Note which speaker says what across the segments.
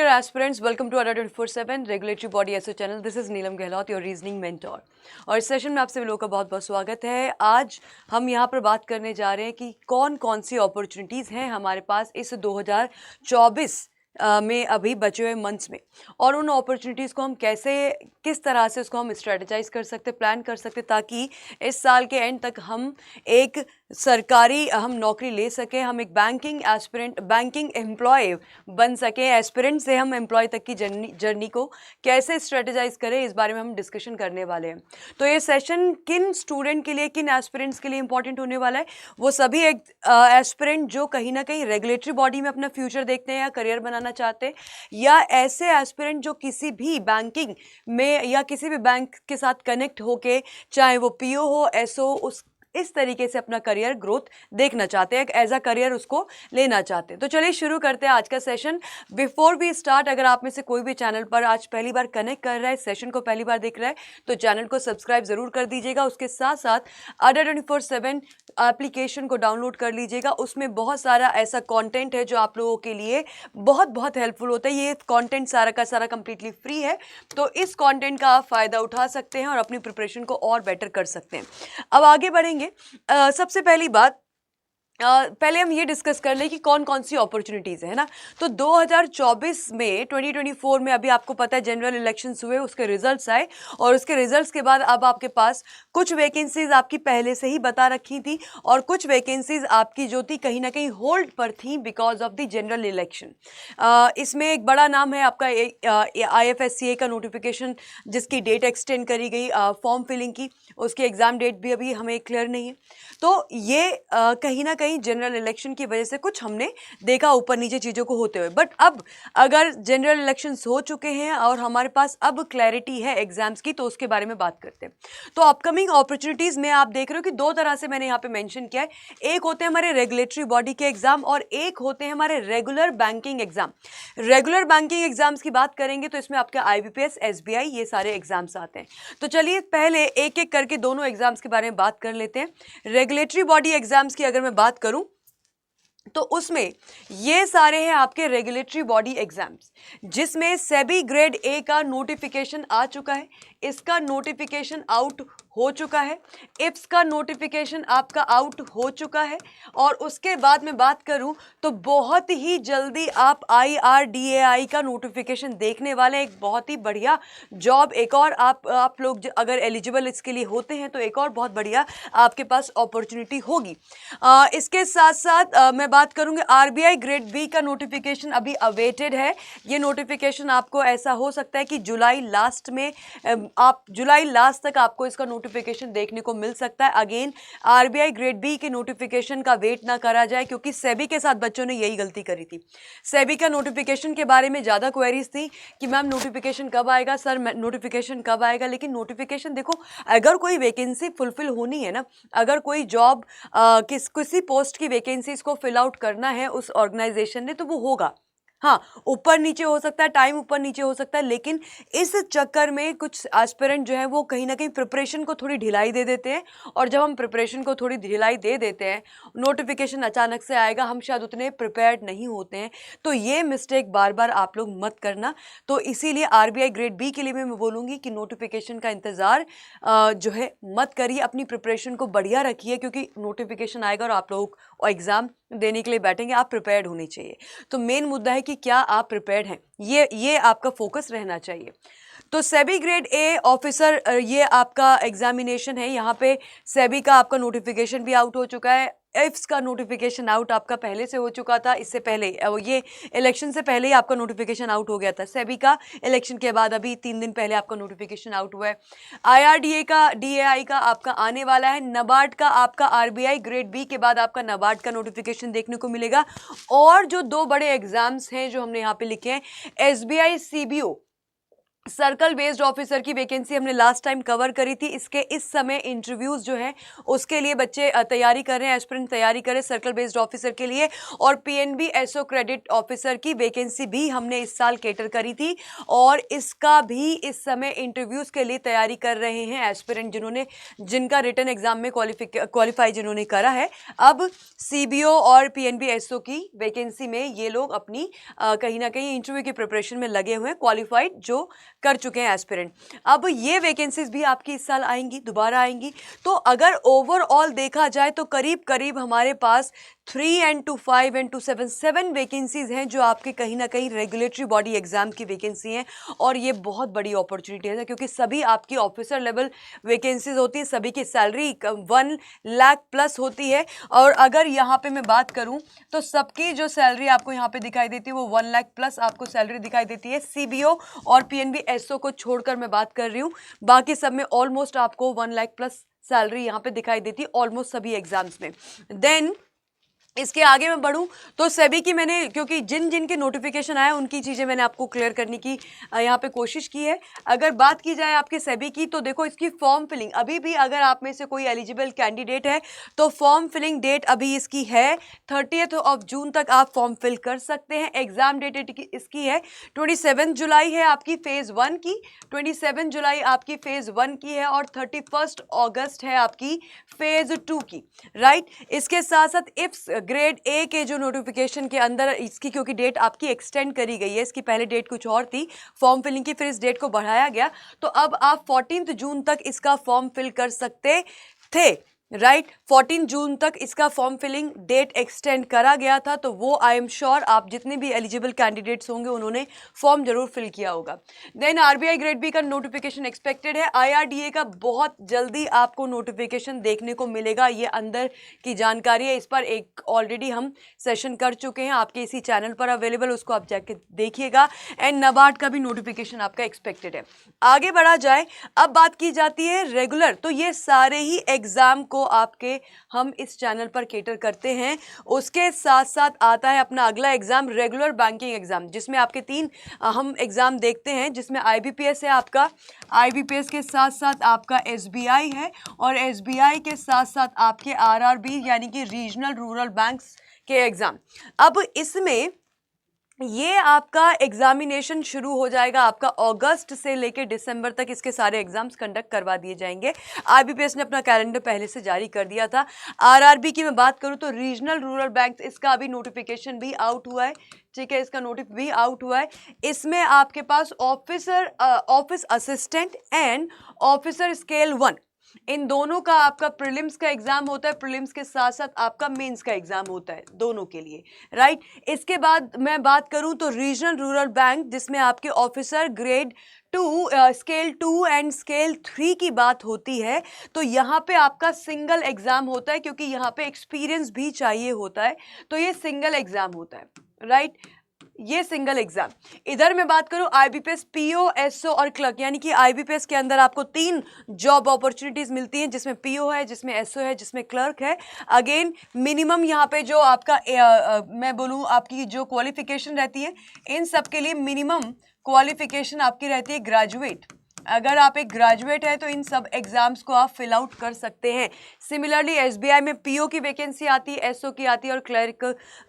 Speaker 1: aspirants, welcome to Adda 24/7 Regulatory Body SO channel. This is Neelam Gehlot, your reasoning mentor. और इस session में आप सभी लोगों का बहुत बहुत स्वागत है। आज हम यहाँ पर बात करने जा रहे हैं कि कौन कौन सी अपॉर्चुनिटीज़ हैं हमारे पास इस 2024 में अभी बचे हुए मंथ्स में, और उन अपॉर्चुनिटीज़ को हम कैसे किस तरह से उसको हम स्ट्रेटजाइज कर सकते, प्लान कर सकते, ताकि इस साल के एंड तक हम एक सरकारी हम नौकरी ले सकें, हम एक बैंकिंग एस्पिरेंट, बैंकिंग एम्प्लॉय बन सकें। एस्पिरेंट से हम एम्प्लॉय तक की जर्नी को कैसे स्ट्रेटजाइज करें, इस बारे में हम डिस्कशन करने वाले हैं। तो ये सेशन किन स्टूडेंट के लिए, किन एस्पिरेंट्स के लिए इंपॉर्टेंट होने वाला है? वो सभी एक एस्पिरेंट जो कहीं ना कहीं रेगुलेटरी बॉडी में अपना फ्यूचर देखते हैं या करियर बनाना चाहते हैं, या ऐसे एस्पिरेंट जो किसी भी बैंकिंग में या किसी भी बैंक के साथ कनेक्ट होके, चाहे वो पीओ हो, एसओ, उस इस तरीके से अपना करियर ग्रोथ देखना चाहते हैं, एक एज अ करियर उसको लेना चाहते हैं। तो चलिए शुरू करते हैं आज का सेशन। बिफोर वी स्टार्ट, अगर आप में से कोई भी चैनल पर आज पहली बार कनेक्ट कर रहा है, सेशन को पहली बार देख रहा है, तो चैनल को सब्सक्राइब जरूर कर दीजिएगा। उसके साथ साथ अड्डा 24/7 एप्लीकेशन को डाउनलोड कर लीजिएगा। उसमें बहुत सारा ऐसा कंटेंट है जो आप लोगों के लिए बहुत बहुत हेल्पफुल होता है। ये कंटेंट सारा का सारा कंप्लीटली फ्री है, तो इस कंटेंट का आप फायदा उठा सकते हैं और अपनी प्रिपरेशन को और बेटर कर सकते हैं। अब आगे बढ़ेंगे। सबसे पहली बात, पहले हम ये डिस्कस कर लें कि कौन कौन सी अपॉर्चुनिटीज़ है ना। तो 2024 में 2024 में अभी आपको पता है जनरल इलेक्शंस हुए, उसके रिजल्ट्स आए, और उसके रिजल्ट्स के बाद अब आपके पास कुछ वैकेंसीज आपकी पहले से ही बता रखी थी, और कुछ वैकेंसीज आपकी जो थी कहीं ना कहीं होल्ड पर थी because of the general election. इसमें एक बड़ा नाम है आपका IFSCA का नोटिफिकेशन, जिसकी डेट एक्सटेंड करी गई फॉर्म फिलिंग की, उसकी एग्ज़ाम डेट भी अभी हमें क्लियर नहीं है। तो ये कहीं ना कहीं जनरल इलेक्शन की वजह से कुछ हमने देखा ऊपर नीचे चीज़ों को होते हुए। बट अब अगर जनरल इलेक्शंस हो चुके हैं और हमारे पास अब क्लैरिटी है एग्जाम्स की, तो उसके बारे में बात करते हैं। तो अपकमिंग अपॉर्चुनिटीज़ में आप देख रहे हो कि दो तरह से मैंने यहाँ पे मेंशन किया है। एक होते हैं हमारे रेगुलेटरी बॉडी के एग्जाम, और एक होते हैं हमारे regular banking exam. Regular banking exams की बात करेंगे तो इसमें आपका IBPS, SBI, ये सारे एग्जाम्स आते हैं। तो चलिए पहले एक एक करके दोनों एग्जाम्स के बारे में बात कर लेते हैं। रेगुलेटरी बॉडी एग्जाम्स की अगर मैं बात करूं तो उसमें ये सारे हैं आपके रेगुलेटरी बॉडी एग्जाम्स, जिसमें सेबी ग्रेड A का नोटिफिकेशन आ चुका है, इसका नोटिफिकेशन आउट हो चुका है, इप्स का नोटिफिकेशन आपका आउट हो चुका है, और उसके बाद में बात करूं तो बहुत ही जल्दी आप IRDAI का नोटिफिकेशन देखने वाले हैं। एक बहुत ही बढ़िया जॉब, एक और आप लोग अगर एलिजिबल इसके लिए होते हैं तो एक और बहुत बढ़िया आपके पास अपॉर्चुनिटी होगी। इसके साथ साथ मैं बात करूंगी RBI ग्रेड B का नोटिफिकेशन अभी अवेटेड है। ये नोटिफिकेशन आपको ऐसा हो सकता है कि जुलाई लास्ट में, आप जुलाई लास्ट तक आपको इसका नोटिफिकेशन देखने को मिल सकता है। अगेन RBI ग्रेड B के नोटिफिकेशन का वेट ना करा जाए, क्योंकि सेबी के साथ बच्चों ने यही गलती करी थी। सेबी का नोटिफिकेशन के बारे में ज़्यादा क्वेरीज थी कि मैम नोटिफिकेशन कब आएगा, सर नोटिफिकेशन कब आएगा। लेकिन नोटिफिकेशन देखो, अगर कोई वैकेंसी फुलफिल होनी है ना, अगर कोई जॉब किसी पोस्ट की वैकेंसीज को फिल आउट करना है उस ऑर्गेनाइजेशन ने, तो वो होगा। हाँ, ऊपर नीचे हो सकता है, टाइम ऊपर नीचे हो सकता है, लेकिन इस चक्कर में कुछ एस्पिरेंट जो है वो कहीं ना कहीं प्रिपरेशन को थोड़ी ढिलाई दे देते हैं, और जब हम प्रिपरेशन को थोड़ी ढिलाई दे देते हैं, नोटिफिकेशन अचानक से आएगा, हम शायद उतने प्रिपेयर्ड नहीं होते हैं। तो ये मिस्टेक बार बार आप लोग मत करना। तो इसीलिए RBI ग्रेड B के लिए मैं बोलूँगी कि नोटिफिकेशन का इंतज़ार जो है मत करिए, अपनी प्रिपरेशन को बढ़िया रखिए, क्योंकि नोटिफिकेशन आएगा और आप लोग एग्ज़ाम देने के लिए बैठेंगे, आप प्रिपेयर्ड होने चाहिए। तो मेन मुद्दा है कि क्या आप प्रिपेयर्ड हैं, ये आपका फोकस रहना चाहिए। तो सेबी ग्रेड A ऑफिसर, ये आपका एग्जामिनेशन है। यहाँ पे सेबी का आपका नोटिफिकेशन भी आउट हो चुका है, इफ्स का नोटिफिकेशन आउट आपका पहले से हो चुका था, इससे पहले ये इलेक्शन से पहले ही आपका नोटिफिकेशन आउट हो गया था। सेबी का इलेक्शन के बाद अभी 3 दिन पहले आपका नोटिफिकेशन आउट हुआ है। IRDA का, DAI का आपका आने वाला है। नबार्ड का आपका RBI ग्रेड B के बाद आपका नबार्ड का नोटिफिकेशन देखने को मिलेगा। और जो दो बड़े एग्जाम्स हैं जो हमने यहाँ पे लिखे हैं, SBI CBO, circle based officer की वैकेंसी हमने लास्ट टाइम कवर करी थी। इसके इस समय इंटरव्यूज़ जो हैं उसके लिए बच्चे तैयारी कर रहे हैं, एस्पिरेंट तैयारी कर रहे हैं सर्कल बेस्ड ऑफिसर के लिए। और पीएनबी एसओ क्रेडिट ऑफिसर की वैकेंसी भी हमने इस साल कैटर करी थी और इसका भी इस समय इंटरव्यूज़ के लिए तैयारी कर रहे हैं एस्पिरेंट जिनका रिटन एग्जाम में क्वालिफाई जिन्होंने करा है। अब सीबीओ और पीएनबी एसओ की वैकेंसी में ये लोग अपनी कहीं ना कहीं इंटरव्यू की प्रिपरेशन में लगे हुए हैं, क्वालिफाइड जो कर चुके हैं एस्पिरेंट। अब ये वैकेंसीज भी आपकी इस साल आएंगी, दोबारा आएंगी। तो अगर ओवरऑल देखा जाए तो करीब करीब हमारे पास 3 and 2 5 and 2 7 वैकेंसीज हैं जो आपके कहीं ना कहीं रेगुलेटरी बॉडी एग्जाम की वैकेंसी हैं। और ये बहुत बड़ी अपॉर्चुनिटी है क्योंकि सभी आपकी ऑफिसर लेवल वैकेंसीज होती है, सभी की सैलरी 1 लाख प्लस होती है। और अगर यहाँ पे मैं बात करूँ तो सबकी जो सैलरी आपको यहाँ पे दिखाई देती है वो 1 लाख प्लस आपको सैलरी दिखाई देती है। सीबीओ और पीएनबी एसओ को छोड़कर मैं बात कर रही हूँ, बाकी सब में ऑलमोस्ट आपको 1 लाख प्लस सैलरी यहाँ पे दिखाई देती है ऑलमोस्ट सभी एग्जाम्स में। देन इसके आगे मैं बढ़ूं तो सेबी की मैंने क्योंकि जिन के नोटिफिकेशन आया उनकी चीज़ें मैंने आपको क्लियर करने की यहाँ पे कोशिश की है। अगर बात की जाए आपके सेबी की तो देखो इसकी फॉर्म फिलिंग अभी भी, अगर आप में से कोई एलिजिबल कैंडिडेट है तो फॉर्म फिलिंग डेट अभी इसकी है 30 जून तक आप फॉर्म फिल कर सकते हैं। एग्जाम डेट इसकी है 27 जुलाई है आपकी फेज़ 1 की, 27 जुलाई आपकी फेज़ 1 की है और 31 अगस्त है आपकी फेज़ 2 की, राइट। इसके साथ साथ इफ्स ग्रेड ए के जो नोटिफिकेशन के अंदर इसकी क्योंकि डेट आपकी एक्सटेंड करी गई है, इसकी पहले डेट कुछ और थी फॉर्म फिलिंग की, फिर इस डेट को बढ़ाया गया तो अब आप 14 जून तक इसका फॉर्म फिल कर सकते थे, राइट। 14 जून तक इसका फॉर्म फिलिंग डेट एक्सटेंड करा गया था। तो वो आई एम श्योर आप जितने भी एलिजिबल कैंडिडेट्स होंगे उन्होंने फॉर्म जरूर फिल किया होगा। देन आरबीआई ग्रेड बी का नोटिफिकेशन एक्सपेक्टेड है। आईआरडीए का बहुत जल्दी आपको नोटिफिकेशन देखने को मिलेगा, ये अंदर की जानकारी है, इस पर एक ऑलरेडी हम सेशन कर चुके हैं, आपके इसी चैनल पर अवेलेबल, उसको आप जाके देखिएगा। एंड नाबार्ड का भी नोटिफिकेशन आपका एक्सपेक्टेड है। आगे बढ़ा जाए, अब बात की जाती है रेगुलर, तो ये सारे ही एग्जाम को आपके हम इस चैनल पर कैटर करते हैं। उसके साथ साथ आता है अपना अगला एग्जाम रेगुलर बैंकिंग एग्जाम, जिसमें आपके 3 हम एग्जाम देखते हैं, जिसमें आईबीपीएस है आपका, आईबीपीएस के साथ साथ आपका एसबीआई है और एसबीआई के साथ साथ आपके आरआरबी यानी कि रीजनल रूरल बैंक्स के एग्जाम। अब इसमें ये आपका एग्जामिनेशन शुरू हो जाएगा आपका अगस्त से लेकर दिसंबर तक, इसके सारे एग्जाम्स कंडक्ट करवा दिए जाएंगे। आईबीपीएस ने अपना कैलेंडर पहले से जारी कर दिया था। आरआरबी की मैं बात करूं तो रीजनल रूरल बैंक, इसका अभी नोटिफिकेशन भी आउट हुआ है, ठीक है, इसका नोटिस भी आउट हुआ है। इसमें आपके पास office assistant and officer scale 1, इन दोनों का आपका प्रीलिम्स का एग्जाम होता है, प्रीलिम्स के साथ साथ आपका मेंस का एग्जाम होता है दोनों के लिए, राइट। इसके बाद मैं बात करूं तो रीजनल रूरल बैंक, जिसमें आपके officer grade 2 scale 2 and scale 3 की बात होती है, तो यहाँ पे आपका सिंगल एग्जाम होता है क्योंकि यहाँ पे एक्सपीरियंस भी चाहिए होता है, तो ये सिंगल एग्जाम होता है, राइट, ये सिंगल एग्जाम। इधर मैं बात करूं आईबीपीएस पीओ, एसओ और क्लर्क, यानी कि आईबीपीएस के अंदर आपको 3 जॉब अपॉर्चुनिटीज मिलती हैं, जिसमें पीओ है, जिसमें एसओ है, जिसमें क्लर्क है। अगेन मिनिमम यहाँ पे जो आपका मैं बोलूँ आपकी जो क्वालिफिकेशन रहती है, इन सब के लिए मिनिमम क्वालिफिकेशन आपकी रहती है ग्रेजुएट। अगर आप एक ग्रेजुएट है तो इन सब एग्जाम्स को आप फिल आउट कर सकते हैं। सिमिलरली एसबीआई में पीओ की वैकेंसी आती है, एसओ की आती है और क्लर्क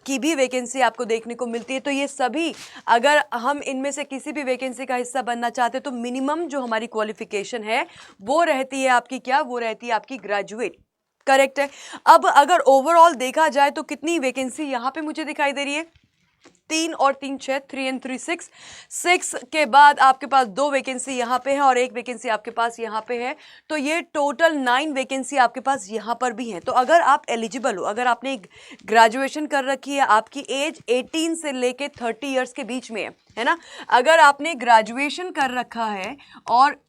Speaker 1: की भी वैकेंसी आपको देखने को मिलती है। तो ये सभी, अगर हम इनमें से किसी भी वैकेंसी का हिस्सा बनना चाहते हैं तो मिनिमम जो हमारी क्वालिफिकेशन है वो रहती है आपकी क्या, वो रहती है आपकी ग्रेजुएट, करेक्ट है। अब अगर ओवरऑल देखा जाए तो कितनी वैकेंसी यहाँ पे मुझे दिखाई दे रही है, 3 और 3 6, 3 and 3 6 के बाद आपके पास 2 वैकेंसी यहाँ पे है और 1 वैकेंसी आपके पास यहाँ पे है, तो ये टोटल 9 वैकेंसी आपके पास यहाँ पर भी है। तो अगर आप एलिजिबल हो, अगर आपने ग्रेजुएशन कर रखी है, आपकी एज 18 से लेके 30 ईयर्स के बीच में है ना, अगर आपने ग्रेजुएशन कर रखा है, और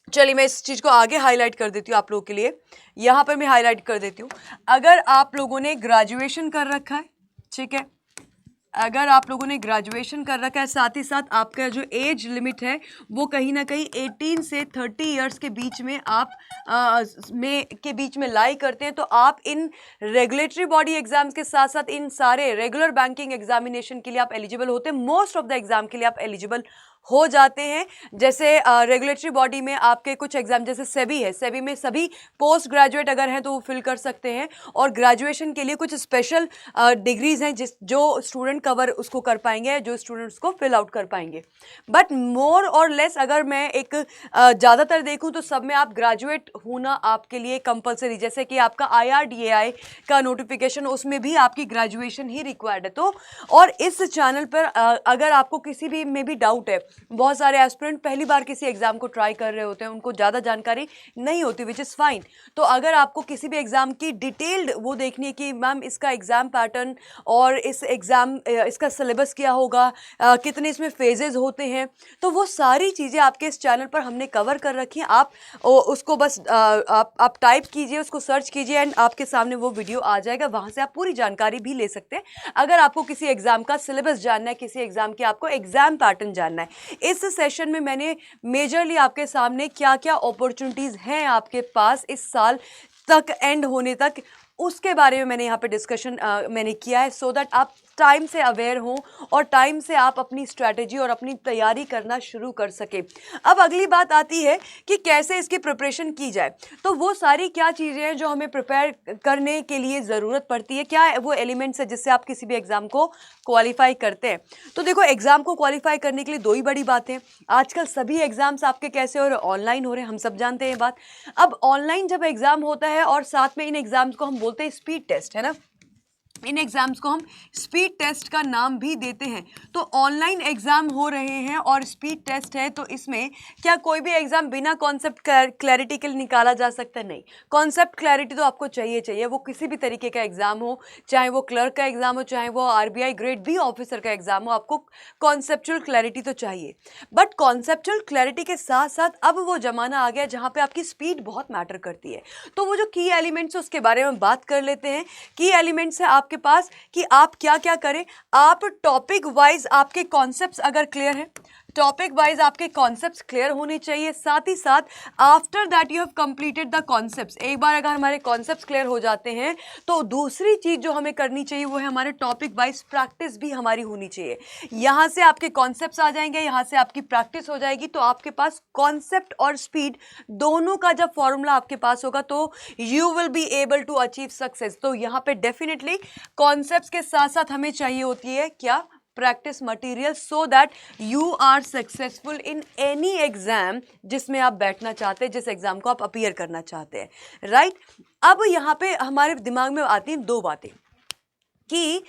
Speaker 1: चलिए मैं इस चीज़ को आगे हाईलाइट कर देती हूँ आप लोगों के लिए, यहाँ पर मैं हाईलाइट कर देती हूँ। अगर आप लोगों ने ग्रेजुएशन कर रखा है, ठीक है, अगर आप लोगों ने ग्रेजुएशन कर रखा है, साथ ही साथ आपका जो एज लिमिट है वो कहीं ना कहीं 18 से 30 इयर्स के बीच में आप बीच में लाई करते हैं, तो आप इन रेगुलेटरी बॉडी एग्जाम्स के साथ साथ इन सारे रेगुलर बैंकिंग एग्जामिनेशन के लिए आप एलिजिबल होते हैं। मोस्ट ऑफ द एग्जाम के लिए आप एलिजिबल हो जाते हैं। जैसे रेगुलेटरी बॉडी में आपके कुछ एग्जाम, जैसे सेबी है, सेबी में सभी पोस्ट ग्रेजुएट अगर हैं तो वो फिल कर सकते हैं, और ग्रेजुएशन के लिए कुछ स्पेशल डिग्रीज हैं जो स्टूडेंट कवर उसको कर पाएंगे, जो स्टूडेंट उसको फिल आउट कर पाएंगे। बट मोर और लेस अगर मैं एक ज़्यादातर देखूं तो सब में आप ग्रेजुएट होना आपके लिए कंपलसरी, जैसे कि आपका IRDAI का नोटिफिकेशन, उसमें भी आपकी ग्रेजुएशन ही रिक्वायर्ड है। तो और इस चैनल पर अगर आपको किसी भी में भी डाउट है, बहुत सारे एस्पिरेंट पहली बार किसी एग्जाम को ट्राई कर रहे होते हैं, उनको ज़्यादा जानकारी नहीं होती, विच इज़ फाइन। तो अगर आपको किसी भी एग्जाम की डिटेल्ड वो देखनी है कि मैम इसका एग्जाम पैटर्न और इस एग्जाम इसका सिलेबस क्या होगा, कितने इसमें फेजेस होते हैं, तो वो सारी चीज़ें आपके इस चैनल पर हमने कवर कर रखी हैं। आप उसको बस आप टाइप कीजिए, उसको सर्च कीजिए एंड आपके सामने वो वीडियो आ जाएगा, वहाँ से आप पूरी जानकारी भी ले सकते हैं। अगर आपको किसी एग्जाम का सिलेबस जानना है, किसी एग्जाम की आपको एग्जाम पैटर्न जानना है, इस सेशन में मैंने मेजरली आपके सामने क्या क्या अपॉर्चुनिटीज़ हैं आपके पास इस साल तक एंड होने तक, उसके बारे में मैंने यहाँ पे डिस्कशन मैंने किया है, सो दैट आप टाइम से अवेयर हों और टाइम से आप अपनी स्ट्रैटेजी और अपनी तैयारी करना शुरू कर सके। अब अगली बात आती है कि कैसे इसकी प्रिपरेशन की जाए। तो वो सारी क्या चीज़ें हैं जो हमें प्रिपेयर करने के लिए ज़रूरत पड़ती है, क्या वो एलिमेंट्स है जिससे आप किसी भी एग्ज़ाम को क्वालिफाई करते हैं। तो देखो, एग्ज़ाम को क्वालिफाई करने के लिए दो ही बड़ी बातें। आजकल सभी एग्ज़ाम्स आपके कैसे हो रहे हैं, ऑनलाइन हो रहे हैं, हम सब जानते हैं बात। अब ऑनलाइन जब एग्ज़ाम होता है और साथ में इन एग्ज़ाम्स को हम बोलते हैं स्पीड टेस्ट, है ना, इन एग्ज़ाम्स को हम स्पीड टेस्ट का नाम भी देते हैं। तो ऑनलाइन एग्ज़ाम हो रहे हैं और स्पीड टेस्ट है, तो इसमें क्या कोई भी एग्ज़ाम बिना कॉन्सेप्ट क्लैरिटी के निकाला जा सकता है? नहीं, कॉन्सेप्ट क्लैरिटी तो आपको चाहिए, वो किसी भी तरीके का एग्ज़ाम हो, चाहे वो क्लर्क का एग्ज़ाम हो, चाहे वो RBI ग्रेड बी ऑफिसर का एग्ज़ाम हो, आपको कॉन्सेप्चुअल क्लैरिटी तो चाहिए। बट कॉन्सेप्चुअल क्लैरिटी के साथ साथ अब वो ज़माना आ गया जहाँ पर आपकी स्पीड बहुत मैटर करती है। तो वो जो की एलिमेंट्स है उसके बारे में बात कर लेते हैं। की एलिमेंट्स है आपके पास कि आप क्या क्या करें। आप टॉपिक वाइज आपके कॉन्सेप्ट्स अगर क्लियर है, टॉपिक वाइज आपके कॉन्सेप्ट्स क्लियर होने चाहिए। साथ ही साथ after that you have completed the concepts, एक बार अगर हमारे कॉन्सेप्ट्स क्लियर हो जाते हैं तो दूसरी चीज जो हमें करनी चाहिए वो है हमारे टॉपिक वाइज प्रैक्टिस भी हमारी होनी चाहिए। यहां से आपके कॉन्सेप्ट्स आ जाएंगे, यहां से आपकी प्रैक्टिस हो जाएगी, तो आपके पास कॉन्सेप्ट और स्पीड दोनों का जब फॉर्मूला आपके पास होगा तो you will be able to achieve success. तो यहां पे डेफिनेटली कॉन्सेप्ट्स के साथ साथ हमें चाहिए होती है क्या, practice material, so that you are successful in any exam जिसमें आप बैठना चाहते हैं, जिस एग्जाम को आप अपीयर करना चाहते हैं, राइट। अब यहाँ पे हमारे दिमाग में आती हैं दो बातें कि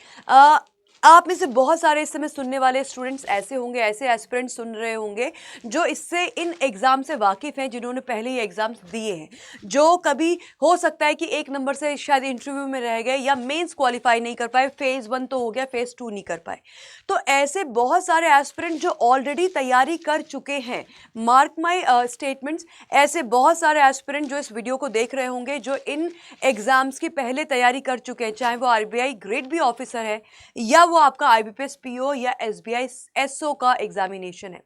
Speaker 1: आप में से बहुत सारे इस समय सुनने वाले स्टूडेंट्स ऐसे होंगे, ऐसे एस्पिरेंट्स सुन रहे होंगे जो इससे इन एग्ज़ाम से वाकिफ़ हैं, जिन्होंने पहले ही एग्ज़ाम्स दिए हैं, जो कभी हो सकता है कि एक नंबर से शायद इंटरव्यू में रह गए या मेंस क्वालिफाई नहीं कर पाए, फेज़ 1 तो हो गया, फेज़ 2 नहीं कर पाए। तो ऐसे बहुत सारे एस्पिरेंट जो ऑलरेडी तैयारी कर चुके हैं, मार्क माई स्टेटमेंट्स, ऐसे बहुत सारे एस्पिरेंट जो इस वीडियो को देख रहे होंगे जो इन एग्ज़ाम्स की पहले तैयारी कर चुके हैं, चाहे वो RBI ग्रेड बी ऑफिसर है या वो आपका IBPS PO या SBI SO का एग्जामिनेशन है।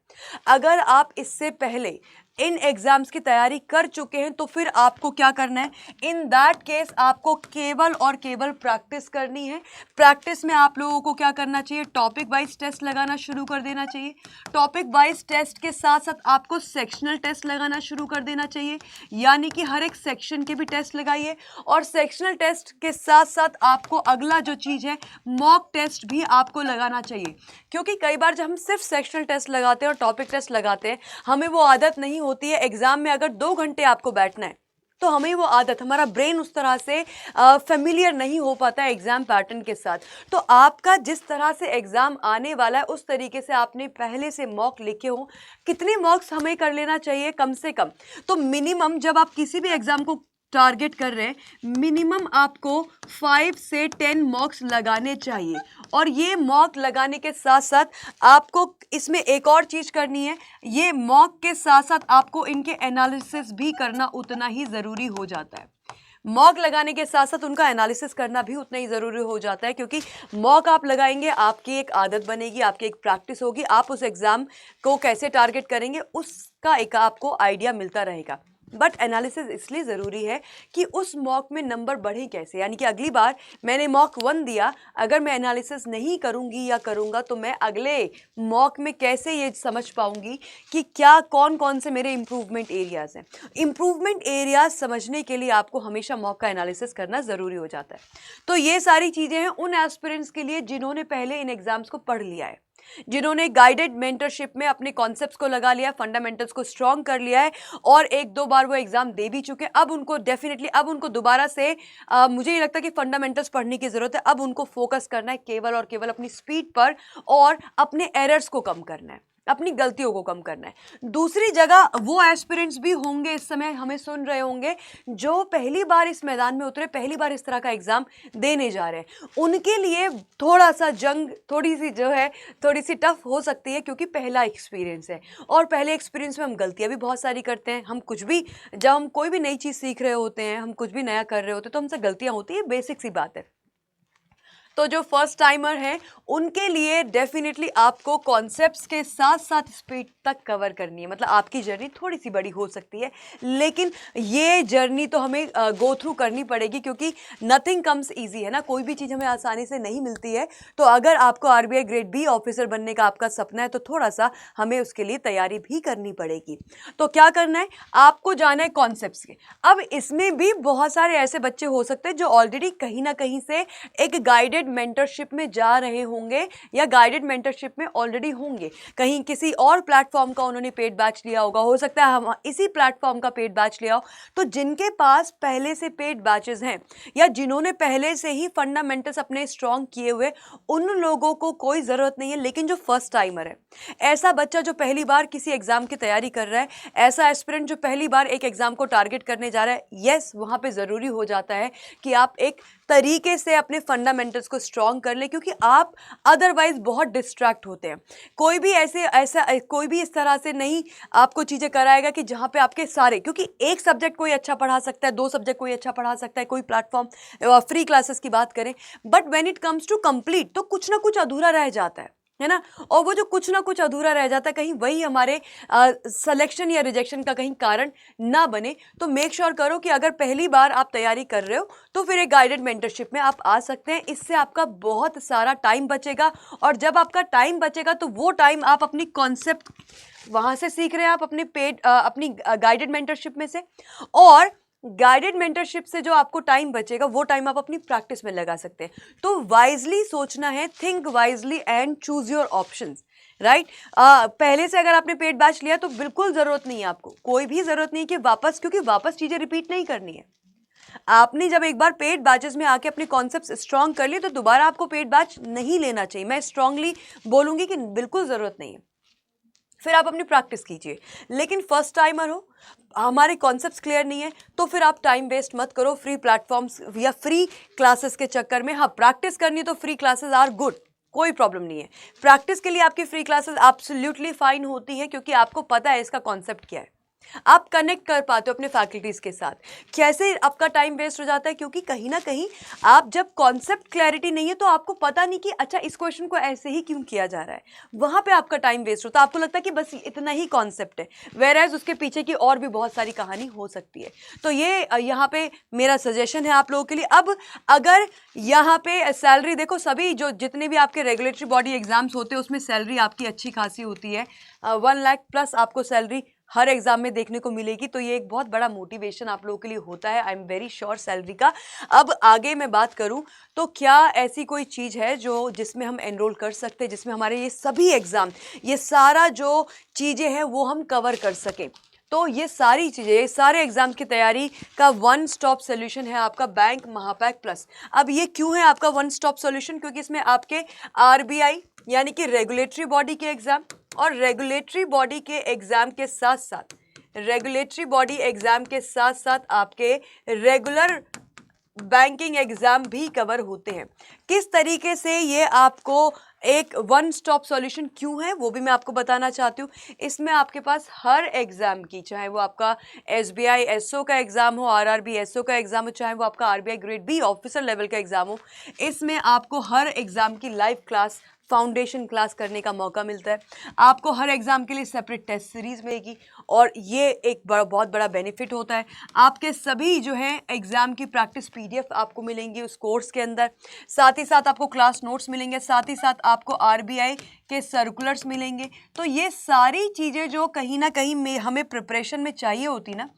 Speaker 1: अगर आप इससे पहले इन एग्जाम्स की तैयारी कर चुके हैं तो फिर आपको क्या करना है, इन दैट केस आपको केवल और केवल प्रैक्टिस करनी है। प्रैक्टिस में आप लोगों को क्या करना चाहिए, टॉपिक वाइज टेस्ट लगाना शुरू कर देना चाहिए। टॉपिक वाइज टेस्ट के साथ साथ आपको सेक्शनल टेस्ट लगाना शुरू कर देना चाहिए, यानी कि हर एक सेक्शन के भी टेस्ट लगाइए। और सेक्शनल टेस्ट के साथ साथ आपको अगला जो चीज़ है मॉक टेस्ट भी आपको लगाना चाहिए, क्योंकि कई बार जब हम सिर्फ सेक्शनल टेस्ट लगाते हैं और टॉपिक टेस्ट लगाते हैं, हमें वो आदत नहीं होती है। एग्जाम में अगर 2 घंटे आपको बैठना है तो हमें वो आदत, हमारा ब्रेन उस तरह से फेमिलियर नहीं हो पाता है एग्जाम पैटर्न के साथ। तो आपका जिस तरह से एग्जाम आने वाला है उस तरीके से आपने पहले से मॉक लिखे हो। कितने मॉक्स हमें कर लेना चाहिए कम से कम, तो मिनिमम जब आप किसी भी एग्जाम को टारगेट कर रहे हैं, मिनिमम आपको 5 से 10 मॉक्स लगाने चाहिए। और ये मॉक लगाने के साथ साथ आपको इसमें एक और चीज़ करनी है, ये मॉक के साथ साथ आपको इनके एनालिसिस भी करना उतना ही ज़रूरी हो जाता है। मॉक लगाने के साथ साथ उनका एनालिसिस करना भी उतना ही ज़रूरी हो जाता है, क्योंकि मॉक आप लगाएंगे, आपकी एक आदत बनेगी, आपकी एक प्रैक्टिस होगी, आप उस एग्ज़ाम को कैसे टारगेट करेंगे उसका एक आपको आइडिया मिलता रहेगा। बट एनालिसिस इसलिए ज़रूरी है कि उस मॉक में नंबर बढ़े कैसे, यानी कि अगली बार मैंने मॉक 1 दिया, अगर मैं एनालिसिस नहीं करूँगी या करूँगा तो मैं अगले मॉक में कैसे ये समझ पाऊँगी कि क्या कौन कौन से मेरे इम्प्रूवमेंट एरियाज़ हैं। इम्प्रूवमेंट एरियाज समझने के लिए आपको हमेशा मॉक का एनालिसिस करना ज़रूरी हो जाता है। तो ये सारी चीज़ें हैं उन एस्पिरेंट्स के लिए जिन्होंने पहले इन एग्ज़ाम्स को पढ़ लिया है, जिन्होंने गाइडेड मेंटरशिप में अपने कॉन्सेप्ट्स को लगा लिया, फंडामेंटल्स को स्ट्रॉन्ग कर लिया है और एक दो बार वो एग्जाम दे भी चुके हैं। अब उनको डेफिनेटली अब उनको दोबारा से मुझे ये लगता है कि फंडामेंटल्स पढ़ने की जरूरत है। अब उनको फोकस करना है केवल और केवल अपनी स्पीड पर और अपने एरर्स को कम करना है, अपनी गलतियों को कम करना है। दूसरी जगह वो एस्पिरेंट्स भी होंगे इस समय हमें सुन रहे होंगे जो पहली बार इस मैदान में उतरे, पहली बार इस तरह का एग्जाम देने जा रहे हैं। उनके लिए थोड़ा सा जंग थोड़ी सी जो है थोड़ी सी टफ हो सकती है, क्योंकि पहला एक्सपीरियंस है और पहले एक्सपीरियंस में हम गलतियां भी बहुत सारी करते हैं। हम कुछ भी जब हम कोई भी नई चीज़ सीख रहे होते हैं, हम कुछ भी नया कर रहे होते हैं तो हमसे गलतियां होती है, बेसिक सी बात है। तो जो फर्स्ट टाइमर हैं उनके लिए डेफिनेटली आपको कॉन्सेप्ट्स के साथ साथ स्पीड तक कवर करनी है। मतलब आपकी जर्नी थोड़ी सी बड़ी हो सकती है, लेकिन ये जर्नी तो हमें गो थ्रू करनी पड़ेगी, क्योंकि नथिंग कम्स इजी है ना, कोई भी चीज़ हमें आसानी से नहीं मिलती है। तो अगर आपको आरबीआई ग्रेड बी ऑफिसर बनने का आपका सपना है तो थोड़ा सा हमें उसके लिए तैयारी भी करनी पड़ेगी। तो क्या करना है, आपको जाना है कॉन्सेप्ट्स के। अब इसमें भी बहुत सारे ऐसे बच्चे हो सकते हैं जो ऑलरेडी कहीं ना कहीं से एक गाइडेड मेंटरशिप में जा रहे होंगे या गाइडेड मेंटरशिप में ऑलरेडी होंगे, कहीं किसी और प्लेटफॉर्म का उन्होंने पेड बैच लिया होगा, हो सकता है हम इसी प्लेटफॉर्म का पेड बैच लिया हो। तो जिनके पास पहले से पेड बैचेस हैं या जिन्होंने पहले से ही फंडामेंटल्स अपने स्ट्रॉन्ग किए हुए, उन लोगों को कोई ज़रूरत नहीं है। लेकिन जो फर्स्ट टाइमर है, ऐसा बच्चा जो पहली बार किसी एग्जाम की तैयारी कर रहा है, ऐसा एस्पिरेंट जो पहली बार एक एग्जाम को टारगेट करने जा रहा है, यस वहाँ पे ज़रूरी हो जाता है कि आप एक तरीके से अपने फंडामेंटल्स को स्ट्रॉन्ग कर ले, क्योंकि आप अदरवाइज बहुत डिस्ट्रैक्ट होते हैं। कोई भी कोई भी इस तरह से नहीं आपको चीज़ें कराएगा कि जहाँ पे आपके सारे, क्योंकि एक सब्जेक्ट कोई अच्छा पढ़ा सकता है, दो सब्जेक्ट कोई अच्छा पढ़ा सकता है, कोई प्लेटफॉर्म फ्री क्लासेस की बात करें, but when it comes to complete तो कुछ ना कुछ अधूरा रह जाता है ना। और वो जो कुछ ना कुछ अधूरा रह जाता है, कहीं वही हमारे सिलेक्शन या रिजेक्शन का कहीं कारण ना बने। तो मेक श्योर करो कि अगर पहली बार आप तैयारी कर रहे हो तो फिर एक गाइडेड मेंटरशिप में आप आ सकते हैं। इससे आपका बहुत सारा टाइम बचेगा, और जब आपका टाइम बचेगा तो वो टाइम आप अपनी कॉन्सेप्ट वहाँ से सीख रहे हैं, आप अपनी गाइडेड मेंटरशिप में से, और गाइडेड मेंटरशिप से जो आपको टाइम बचेगा वो टाइम आप अपनी प्रैक्टिस में लगा सकते हैं। तो वाइजली सोचना है, think wisely and choose your options, right. पहले से अगर आपने पेड बैच लिया तो बिल्कुल ज़रूरत नहीं है, आपको कोई भी ज़रूरत नहीं कि वापस, क्योंकि वापस चीज़ें रिपीट नहीं करनी है। आपने जब एक बार पेड बैचेस में आके अपने कॉन्सेप्ट्स स्ट्रॉन्ग कर लिए तो दोबारा आपको पेड बैच नहीं लेना चाहिए। मैं स्ट्रांगली बोलूँगी कि बिल्कुल ज़रूरत नहीं है, फिर आप अपनी प्रैक्टिस कीजिए। लेकिन फर्स्ट टाइमर हो, हमारे कॉन्सेप्ट्स क्लियर नहीं है, तो फिर आप टाइम वेस्ट मत करो फ्री प्लेटफॉर्म्स या फ्री क्लासेस के चक्कर में। हाँ, प्रैक्टिस करनी तो फ्री क्लासेस आर गुड, कोई प्रॉब्लम नहीं है। प्रैक्टिस के लिए आपकी फ्री क्लासेस एब्सोल्युटली फाइन होती है, क्योंकि आपको पता है इसका कॉन्सेप्ट क्या है, आप कनेक्ट कर पाते हो अपने फैकल्टीज के साथ। कैसे आपका टाइम वेस्ट हो जाता है, क्योंकि कहीं ना कहीं आप जब कॉन्सेप्ट क्लैरिटी नहीं है तो आपको पता नहीं कि अच्छा इस क्वेश्चन को ऐसे ही क्यों किया जा रहा है, वहां पे आपका टाइम वेस्ट होता है। आपको लगता है कि बस इतना ही कॉन्सेप्ट है, वेयरएज उसके पीछे की और भी बहुत सारी कहानी हो सकती है। तो ये यहाँ पे मेरा सजेशन है आप लोगों के लिए। अब अगर यहाँ पे सैलरी देखो, सभी जो जितने भी आपके रेगुलेटरी बॉडी एग्जाम्स होते हैं उसमें सैलरी आपकी अच्छी खासी होती है, 1 लाख प्लस आपको सैलरी हर एग्जाम में देखने को मिलेगी। तो ये एक बहुत बड़ा मोटिवेशन आप लोगों के लिए होता है, I am very sure, salary का। अब आगे मैं बात करूं तो क्या ऐसी कोई चीज़ है जो जिसमें हम एनरोल कर सकते हैं, जिसमें हमारे ये सभी एग्जाम, ये सारा जो चीज़ें हैं वो हम कवर कर सकें। तो ये सारी चीज़ें, ये सारे एग्जाम की तैयारी का वन स्टॉप सोल्यूशन है आपका बैंक महापैक प्लस। अब ये क्यों है आपका वन स्टॉप सोल्यूशन, क्योंकि इसमें आपके आरबीआई यानी कि रेगुलेटरी बॉडी के एग्जाम और रेगुलेटरी बॉडी के एग्जाम के साथ साथ आपके रेगुलर बैंकिंग एग्जाम भी कवर होते हैं। किस तरीके से ये आपको एक वन स्टॉप सॉल्यूशन क्यों है वो भी मैं आपको बताना चाहती हूँ। इसमें आपके पास हर एग्जाम की, चाहे वो आपका एसबीआई एसओ का एग्जाम हो, आरआरबी एसओ का एग्जाम हो, चाहे वो आपका RBI grade B officer level का एग्जाम हो, इसमें आपको हर एग्जाम की लाइव क्लास फाउंडेशन क्लास करने का मौका मिलता है, आपको हर एग्ज़ाम के लिए सेपरेट टेस्ट सीरीज़ मिलेगी और ये एक बहुत बड़ा बेनिफिट होता है। आपके सभी जो है एग्ज़ाम की प्रैक्टिस PDF आपको मिलेंगी उस कोर्स के अंदर, साथ ही साथ आपको क्लास नोट्स मिलेंगे, साथ ही साथ आपको RBI के सर्कुलर्स मिलेंगे। तो ये सारी चीज़ें जो कहीं ना कहीं में हमें प्रिपरेशन में चाहिए होती ना,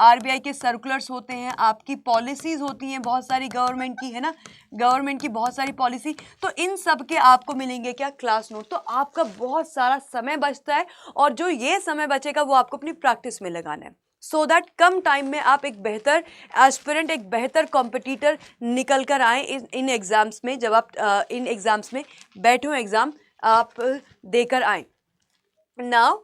Speaker 1: RBI के सर्कुलर्स होते हैं, आपकी पॉलिसीज़ होती हैं बहुत सारी गवर्नमेंट की, है ना, गवर्नमेंट की बहुत सारी पॉलिसी, तो इन सब के आपको मिलेंगे क्या, क्लास नोट। तो आपका बहुत सारा समय बचता है और जो ये समय बचेगा वो आपको अपनी प्रैक्टिस में लगाना है, सो दैट कम टाइम में आप एक बेहतर एस्पिरेंट, एक बेहतर कॉम्पिटिटर निकल कर आएँ इन एग्ज़ाम्स में। जब आप इन एग्ज़ाम्स में बैठो, एग्ज़ाम आप देकर आएँ। नाउ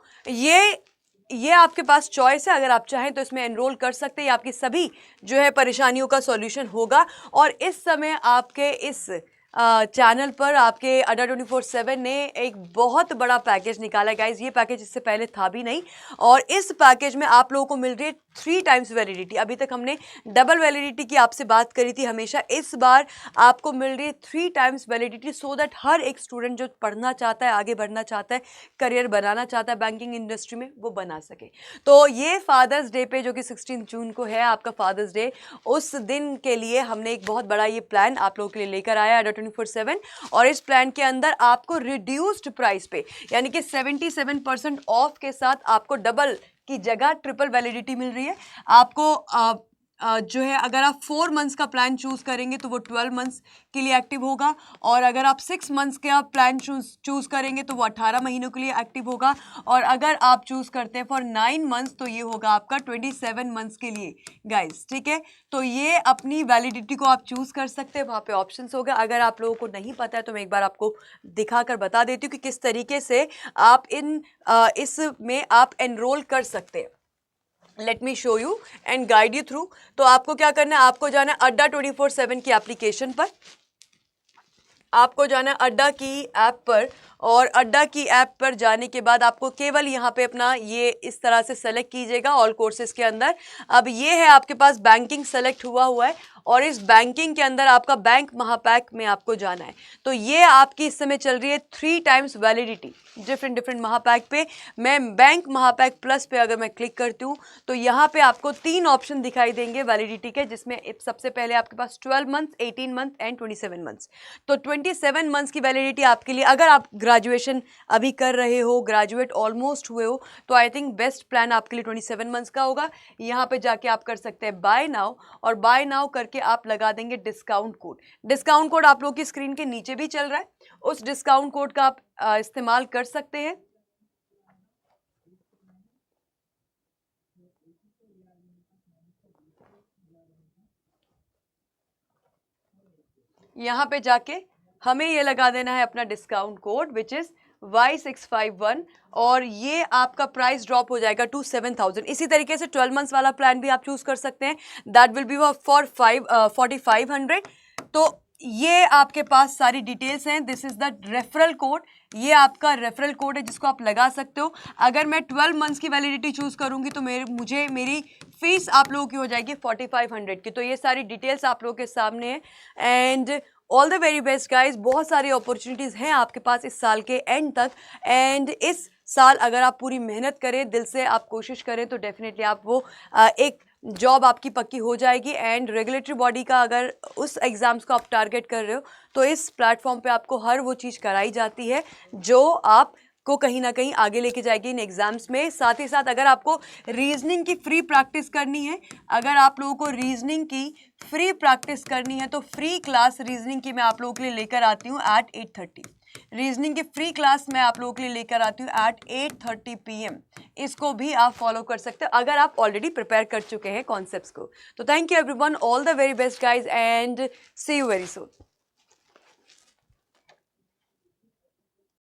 Speaker 1: ये आपके पास चॉइस है, अगर आप चाहें तो इसमें एनरोल कर सकते हैं, आपकी सभी जो है परेशानियों का सॉल्यूशन होगा। और इस समय आपके इस चैनल पर आपके अड्डा 24/7 ने एक बहुत बड़ा पैकेज निकाला है गाइज। ये पैकेज इससे पहले था भी नहीं और इस पैकेज में आप लोगों को मिल रही है 3 टाइम्स वैलिडिटी। अभी तक हमने डबल वैलिडिटी की आपसे बात करी थी हमेशा, इस बार आपको मिल रही है 3 टाइम्स वैलिडिटी, सो दैट हर एक स्टूडेंट जो पढ़ना चाहता है, आगे बढ़ना चाहता है, करियर बनाना चाहता है बैंकिंग इंडस्ट्री में, वो बना सके। तो ये फादर्स डे पे जो कि 16 जून को है आपका फादर्स डे, उस दिन के लिए हमने एक बहुत बड़ा ये प्लान आप लोगों के लिए लेकर आया अड्डा 24/7। और इस प्लान के अंदर आपको रिड्यूस्ड प्राइस पे यानी कि 77% ऑफ के साथ आपको डबल की जगह ट्रिपल वैलिडिटी मिल रही है। आपको जो है अगर आप 4 मंथ्स का प्लान चूज़ करेंगे तो वो 12 मंथ्स के लिए एक्टिव होगा, और अगर आप 6 मंथ्स का प्लान चूज़ करेंगे तो वो 18 महीनों के लिए एक्टिव होगा, और अगर आप चूज़ करते हैं फॉर 9 मंथ्स तो ये होगा आपका 27 मंथ्स के लिए गाइस, ठीक है। तो ये अपनी वैलिडिटी को आप चूज़ कर सकते हैं, वहाँ पे ऑप्शंस होगा। अगर आप लोगों को नहीं पता है तो मैं एक बार आपको दिखाकर बता देती हूँ कि किस तरीके से आप इसमें आप एनरोल कर सकते हैं। Let me show you and guide you through. तो आपको क्या करना है, आपको जाना है अड्डा 24/7 की एप्लीकेशन पर, आपको जाना है अड्डा की ऐप पर, और अड्डा की ऐप पर जाने के बाद आपको केवल यहाँ पे अपना ये इस तरह से सेलेक्ट कीजिएगा ऑल कोर्सेज के अंदर। अब ये है आपके पास बैंकिंग सेलेक्ट हुआ है और इस बैंकिंग के अंदर आपका बैंक महापैक में आपको जाना है। तो ये आपकी इस समय चल रही है 3 टाइम्स वैलिडिटी डिफरेंट महापैक पे। मैं बैंक महापैक प्लस पे अगर मैं क्लिक करती हूँ तो यहाँ पे आपको 3 ऑप्शन दिखाई देंगे वैलिडिटी के, जिसमें सबसे पहले आपके पास 12 मंथ, 18 मंथ एंड 27 मंथ्स। तो 27 मंथ्स की वैलिडिटी आपके लिए, अगर आप ग्रेजुएशन अभी कर रहे हो, ग्रेजुएट ऑलमोस्ट हुए हो, तो आई थिंक बेस्ट प्लान आपके लिए 27 मंथ्स का होगा। यहाँ पे जाके आप कर सकते हैं बाय नाउ, और बाय नाउ करके आप लगा देंगे डिस्काउंट कोड। डिस्काउंट कोड आप लोगों की स्क्रीन के नीचे भी चल रहा है, उस डिस्काउंट कोड का आप इस्तेमाल कर सकते हैं। यहाँ पे जाके हमें ये लगा देना है अपना discount code which is Y651, और ये आपका प्राइस ड्रॉप हो जाएगा टू 7,000। इसी तरीके से 12 मंथ्स वाला प्लान भी आप चूज कर सकते हैं, दैट विल बी फॉर 4500। तो ये आपके पास सारी डिटेल्स हैं। This is the referral code, ये आपका रेफरल कोड है जिसको आप लगा सकते हो। अगर मैं 12 मंथ्स की वैलिडिटी चूज करूंगी तो मेरी फीस आप लोगों की हो जाएगी 4500 की। तो ये सारी डिटेल्स आप लोगों के सामने है, and all the very best guys. बहुत सारी अपॉर्चुनिटीज़ हैं आपके पास इस साल के एंड तक, एंड इस साल अगर आप पूरी मेहनत करें, दिल से आप कोशिश करें, तो डेफिनेटली आप वो एक जॉब आपकी पक्की हो जाएगी। एंड रेगुलेटरी बॉडी का अगर उस एग्ज़ाम्स को आप टारगेट कर रहे हो तो इस प्लेटफॉर्म पे आपको हर वो चीज़ कराई जाती है जो आप को कहीं ना कहीं आगे लेके जाएगी इन एग्जाम्स में। साथ ही साथ अगर आपको रीजनिंग की फ्री प्रैक्टिस करनी है, अगर आप लोगों को रीजनिंग की फ्री प्रैक्टिस करनी है तो फ्री क्लास रीजनिंग की मैं आप लोगों के लिए लेकर आती हूँ एट 8:30। रीजनिंग की फ्री क्लास मैं आप लोगों के लिए लेकर आती हूँ एट 8:30 PM। इसको भी आप फॉलो कर सकते हो अगर आप ऑलरेडी प्रिपेयर कर चुके हैं कॉन्सेप्ट्स को। तो thank you everyone, all the very best guys, and see you very soon.